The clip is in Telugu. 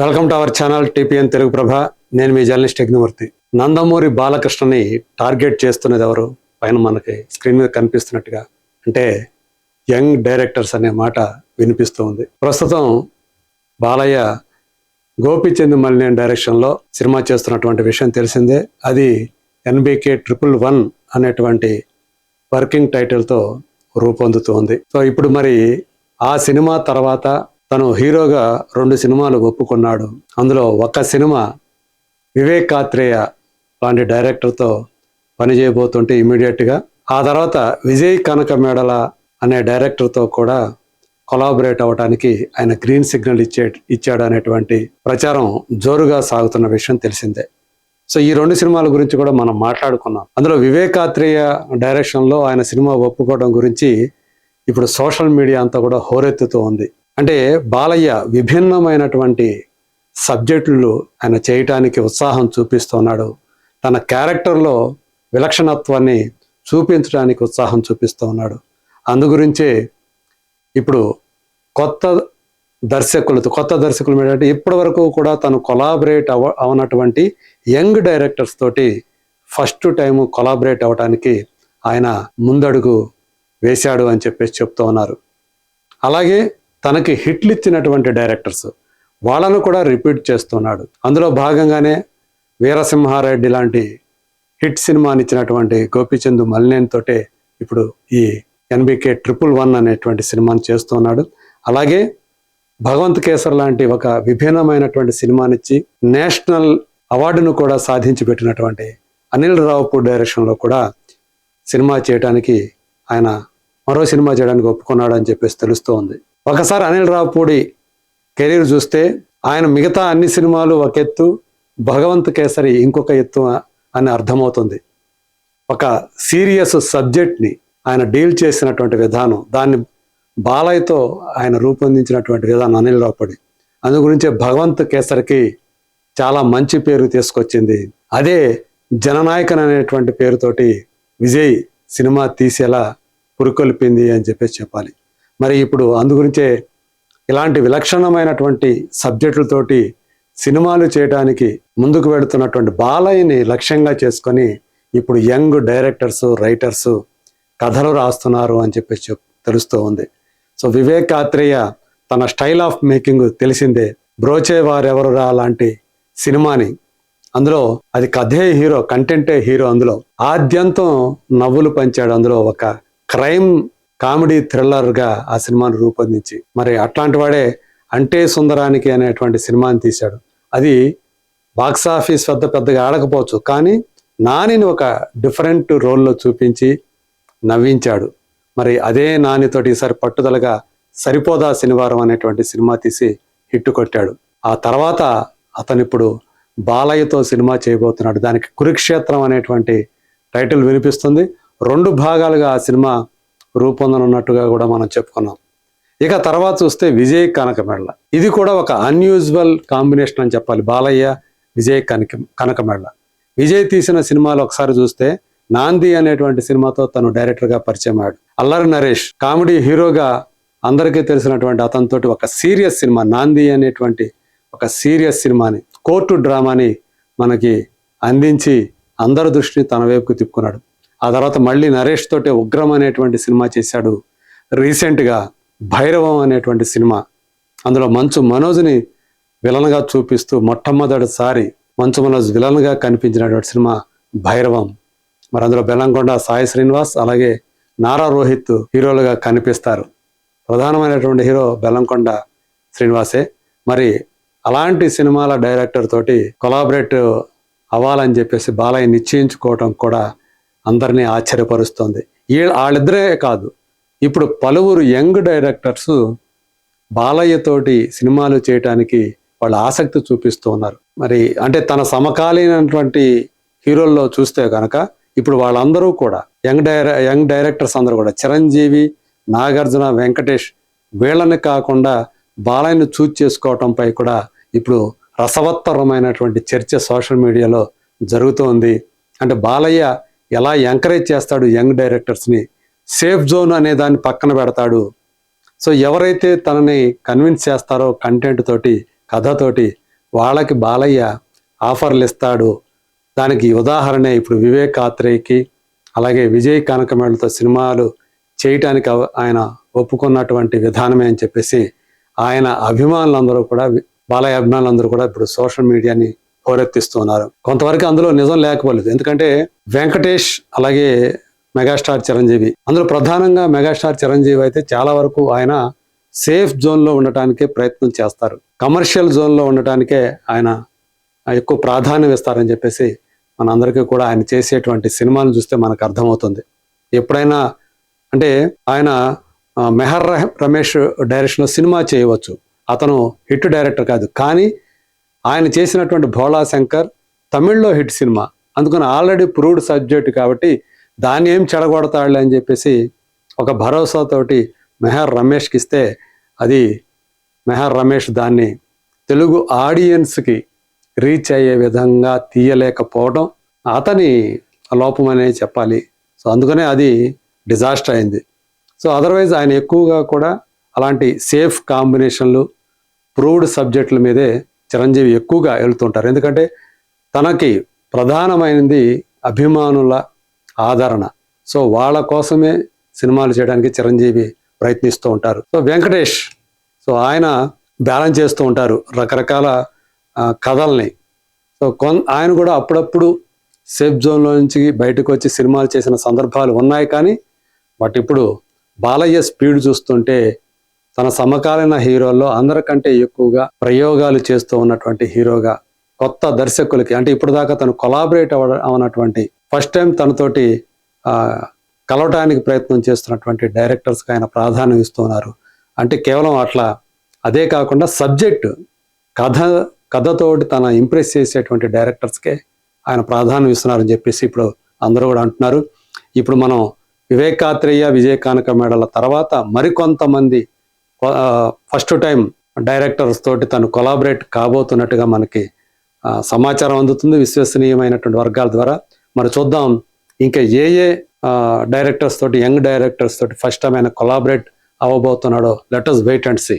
Welcome to our channel TPN Telugu Prabha. నేను మీ జర్నలిస్ట్ యజ్ఞమూర్తి. నందమూరి బాలకృష్ణని టార్గెట్ చేస్తున్నది ఎవరు? పైన మనకి స్క్రీన్ మీద కనిపిస్తున్నట్టుగా అంటే యంగ్ డైరెక్టర్స్ అనే మాట వినిపిస్తూ ఉంది. ప్రస్తుతం బాలయ్య గోపీచంద్ మలినేని డైరెక్షన్లో సినిమా చేస్తున్నటువంటి విషయం తెలిసిందే. అది NBK 111 అనేటువంటి వర్కింగ్ టైటిల్తో రూపొందుతూ ఉంది. సో ఇప్పుడు మరి ఆ సినిమా తర్వాత తను హీరోగా 2 సినిమాలు ఒప్పుకున్నాడు. అందులో ఒక సినిమా వివేక్ కాత్రేయ లాంటి డైరెక్టర్తో పనిచేయబోతుంటే ఇమీడియట్గా ఆ తర్వాత విజయ్ కనకమేడల అనే డైరెక్టర్తో కూడా కొలాబరేట్ అవ్వడానికి ఆయన గ్రీన్ సిగ్నల్ ఇచ్చాడు అనేటువంటి ప్రచారం జోరుగా సాగుతున్న విషయం తెలిసిందే. సో ఈ 2 సినిమాల గురించి కూడా మనం మాట్లాడుకున్నాం. అందులో వివేక్ కాత్రేయ డైరెక్షన్లో ఆయన సినిమా ఒప్పుకోవడం గురించి ఇప్పుడు సోషల్ మీడియా అంతా కూడా హోరెత్తుతూ ఉంది. అంటే బాలయ్య విభిన్నమైనటువంటి సబ్జెక్టులు ఆయన చేయటానికి ఉత్సాహం చూపిస్తున్నాడు. తన క్యారెక్టర్లో విలక్షణత్వాన్ని చూపించడానికి ఉత్సాహం చూపిస్తూ ఉన్నాడు. అందుగురించే ఇప్పుడు కొత్త దర్శకులు ఏంటంటే ఇప్పటి వరకు కూడా తను కొలాబరేట్ అవనటువంటి యంగ్ డైరెక్టర్స్ తోటి ఫస్ట్ టైం కొలాబరేట్ అవ్వడానికి ఆయన ముందడుగు వేశాడు అని చెప్పేసి చెప్తూ ఉన్నారు. అలాగే తనకి హిట్లు ఇచ్చినటువంటి డైరెక్టర్స్ వాళ్ళను కూడా రిపీట్ చేస్తున్నాడు. అందులో భాగంగానే వీరసింహారెడ్డి లాంటి హిట్ సినిమాని ఇచ్చినటువంటి గోపీచంద్ మలినేని తోటే ఇప్పుడు ఈ NBK 111 అనేటువంటి సినిమాని చేస్తున్నాడు. అలాగే భగవంత్ కేసర్ లాంటి ఒక విభిన్నమైనటువంటి సినిమానిచ్చి నేషనల్ అవార్డును కూడా సాధించి పెట్టినటువంటి అనిల్ రావుపూడి డైరెక్షన్లో కూడా సినిమా చేయడానికి ఆయన మరో సినిమా చేయడానికి ఒప్పుకున్నాడు అని చెప్పేసి తెలుస్తూ ఉంది. ఒకసారి అనిల్ రావుపూడి కెరీర్ చూస్తే ఆయన మిగతా అన్ని సినిమాలు ఒక ఎత్తు, భగవంత్ కేసరి ఇంకొక ఎత్తు అని అర్థమవుతుంది. ఒక సీరియస్ సబ్జెక్ట్ని ఆయన డీల్ చేసినటువంటి విధానం, దాన్ని బాలయ్యతో ఆయన రూపొందించినటువంటి విధానం అనిల్ రావుపూడి. అందు గురించే భగవంత్ కేసరికి చాలా మంచి పేరు తీసుకొచ్చింది. అదే జననాయకన్ అనేటువంటి పేరుతోటి విజయ్ సినిమా తీసేలా పురుకొల్పింది అని చెప్పేసి చెప్పాలి. మరి ఇప్పుడు అందుగురించే ఇలాంటి విలక్షణమైనటువంటి సబ్జెక్టులతోటి సినిమాలు చేయడానికి ముందుకు వెళుతున్నటువంటి బాలయ్యని లక్ష్యంగా చేసుకొని ఇప్పుడు యంగ్ డైరెక్టర్స్, రైటర్స్ కథలు రాస్తున్నారు అని చెప్పేసి తెలుస్తూ ఉంది. సో వివేక్ కాత్రేయ తన స్టైల్ ఆఫ్ మేకింగ్ తెలిసిందే. బ్రోచే వారెవరురా లాంటి సినిమాని, అందులో అది కథే హీరో, కంటెంటే హీరో, అందులో ఆద్యంతం నవ్వులు పంచాడు. అందులో ఒక క్రైమ్ కామెడీ థ్రిల్లర్గా ఆ సినిమాను రూపొందించి మరి అట్లాంటి వాడే అంటే సుందరానికి అనేటువంటి సినిమాని తీశాడు. అది బాక్సాఫీస్ వద్ద పెద్దగా ఆడకపోవచ్చు, కానీ నానిని ఒక డిఫరెంట్ రోల్లో చూపించి నవ్వించాడు. మరి అదే నానితోటి ఈసారి పట్టుదలగా సరిపోదా శనివారం అనేటువంటి సినిమా తీసి హిట్ కొట్టాడు. ఆ తర్వాత అతను ఇప్పుడు బాలయ్యతో సినిమా చేయబోతున్నాడు. దానికి కురుక్షేత్రం అనేటువంటి టైటిల్ వినిపిస్తుంది. 2 భాగాలుగా ఆ సినిమా రూపొందనున్నట్టుగా కూడా మనం చెప్పుకున్నాం. ఇక తర్వాత చూస్తే విజయ్ కనకమేడల, ఇది కూడా ఒక అన్యూజువల్ కాంబినేషన్ అని చెప్పాలి. బాలయ్య, విజయ్ కనకమేడల. విజయ్ తీసిన సినిమాలు ఒకసారి చూస్తే నాంది అనేటువంటి సినిమాతో తను డైరెక్టర్గా పరిచయం అయ్యాడు. అల్లరి నరేష్ కామెడీ హీరోగా అందరికీ తెలిసినటువంటి అతనితోటి ఒక సీరియస్ సినిమా నాంది అనేటువంటి ఒక సీరియస్ సినిమాని, కోర్టు డ్రామాని మనకి అందించి అందరి దృష్టిని తన వైపుకు తిప్పుకున్నాడు. ఆ తర్వాత మళ్ళీ నరేష్ తోటే ఉగ్రం అనేటువంటి సినిమా చేశాడు. రీసెంట్గా భైరవం అనేటువంటి సినిమా, అందులో మంచు మనోజ్ని విలన్గా చూపిస్తూ మొట్టమొదటిసారి మంచు మనోజ్ విలన్గా కనిపించినటువంటి సినిమా భైరవం. మరి అందులో బెల్లంకొండ సాయి శ్రీనివాస్, అలాగే నారా రోహిత్ హీరోలుగా కనిపిస్తారు. ప్రధానమైనటువంటి హీరో బెల్లంకొండ శ్రీనివాసే. మరి అలాంటి సినిమాల డైరెక్టర్ తోటి కొలాబరేట్ అవ్వాలని చెప్పేసి బాలయ్య నిశ్చయించుకోవటం కూడా అందరినీ ఆశ్చర్యపరుస్తుంది. వాళ్ళిద్దరే కాదు, ఇప్పుడు పలువురు యంగ్ డైరెక్టర్స్ బాలయ్యతోటి సినిమాలు చేయటానికి వాళ్ళు ఆసక్తి చూపిస్తూ ఉన్నారు. మరి అంటే తన సమకాలీనటువంటి హీరోల్లో చూస్తే కనుక ఇప్పుడు వాళ్ళందరూ కూడా యంగ్ డైరెక్టర్స్ అందరూ కూడా చిరంజీవి, నాగార్జున, వెంకటేష్ వీళ్ళని కాకుండా బాలయ్యను చూజ్ చేసుకోవటంపై కూడా ఇప్పుడు రసవత్తరమైనటువంటి చర్చ సోషల్ మీడియాలో జరుగుతోంది. అంటే బాలయ్య ఎలా ఎంకరేజ్ చేస్తాడు యంగ్ డైరెక్టర్స్ని, సేఫ్ జోన్ అనే దాన్ని పక్కన పెడతాడు. సో ఎవరైతే తనని కన్విన్స్ చేస్తారో కంటెంట్ తోటి, కథతోటి, వాళ్ళకి బాలయ్య ఆఫర్లు ఇస్తాడు. దానికి ఉదాహరణ ఇప్పుడు వివేక్ ఆత్రేయకి అలాగే విజయ్ కనకమేడలతో సినిమాలు చేయటానికి ఆయన ఒప్పుకున్నటువంటి విధానమే అని చెప్పేసి ఆయన అభిమానులందరూ కూడా, బాలయ్య అభిమానులందరూ కూడా ఇప్పుడు సోషల్ మీడియాని హోరెత్తిస్తున్నారు. కొంతవరకు అందులో నిజం లేకపోలేదు. ఎందుకంటే వెంకటేష్ అలాగే మెగాస్టార్ చిరంజీవి, అందులో ప్రధానంగా మెగాస్టార్ చిరంజీవి అయితే చాలా వరకు ఆయన సేఫ్ జోన్లో ఉండటానికే ప్రయత్నం చేస్తారు. కమర్షియల్ జోన్లో ఉండటానికే ఆయన ఎక్కువ ప్రాధాన్యం ఇస్తారని చెప్పేసి మనందరికీ కూడా ఆయన చేసేటువంటి సినిమాను చూస్తే మనకు అర్థమవుతుంది. ఎప్పుడైనా అంటే ఆయన మెహర్ రమేష్ డైరెక్షన్లో సినిమా చేయవచ్చు, అతను హిట్ డైరెక్టర్ కాదు, కానీ ఆయన చేసినటువంటి భోళా శంకర్ తమిళ్లో హిట్ సినిమా, అందుకని ఆల్రెడీ ప్రూవ్డ్ సబ్జెక్ట్ కాబట్టి దాన్ని ఏం చెడగొడతాడులే అని చెప్పేసి ఒక భరోసాతోటి మెహర్ రమేష్కి ఇస్తే, అది మెహర్ రమేష్ దాన్ని తెలుగు ఆడియన్స్కి రీచ్ అయ్యే విధంగా తీయలేకపోవడం అతని లోపం అనే చెప్పాలి. సో అందుకనే అది డిజాస్టర్ అయింది. సో అదర్వైజ్ ఆయన ఎక్కువగా కూడా అలాంటి సేఫ్ కాంబినేషన్లు, ప్రూవ్డ్ సబ్జెక్టుల మీదే చిరంజీవి ఎక్కువగా వెళ్తుంటారు. ఎందుకంటే తనకి ప్రధానమైనది అభిమానుల ఆదరణ. సో వాళ్ళ కోసమే సినిమాలు చేయడానికి చిరంజీవి ప్రయత్నిస్తూ ఉంటారు. సో వెంకటేష్, సో ఆయన బ్యాలెన్స్ చేస్తూ ఉంటారు రకరకాల కథల్ని. సో ఆయన కూడా అప్పుడప్పుడు సేఫ్ జోన్లో నుంచి బయటకు వచ్చి సినిమాలు చేసిన సందర్భాలు ఉన్నాయి. కానీ బట్ ఇప్పుడు బాలయ్య స్పీడ్ చూస్తుంటే తన సమకాలీన హీరోల్లో అందరికంటే ఎక్కువగా ప్రయోగాలు చేస్తూ ఉన్నటువంటి హీరోగా, కొత్త దర్శకులకి అంటే ఇప్పుడు దాకా తను కొలాబరేట్ అవనటువంటి ఫస్ట్ టైం తనతోటి కలవటానికి ప్రయత్నం చేస్తున్నటువంటి డైరెక్టర్స్కి ఆయన ప్రాధాన్యం ఇస్తున్నారు. అంటే కేవలం అట్లా, అదే కాకుండా సబ్జెక్టు కథతోటి తన ఇంప్రెస్ చేసేటువంటి డైరెక్టర్స్కే ఆయన ప్రాధాన్యం ఇస్తున్నారని చెప్పేసి ఇప్పుడు అందరూ కూడా అంటున్నారు. ఇప్పుడు మనం వివేకాత్రేయ, విజయ్ కానకమేడల తర్వాత మరికొంతమంది ఫస్ట్ టైం డైరెక్టర్స్ తోటి తను కొలాబరేట్ కాబోతున్నట్టుగా మనకి సమాచారం అందుతుంది విశ్వసనీయమైనటువంటి వర్గాల ద్వారా. మరి చూద్దాం ఇంకా ఏ డైరెక్టర్స్ తోటి, యంగ్ డైరెక్టర్స్ తోటి ఫస్ట్ టైం ఆయన కొలాబరేట్ అవ్వబోతున్నాడో. Let us wait and see.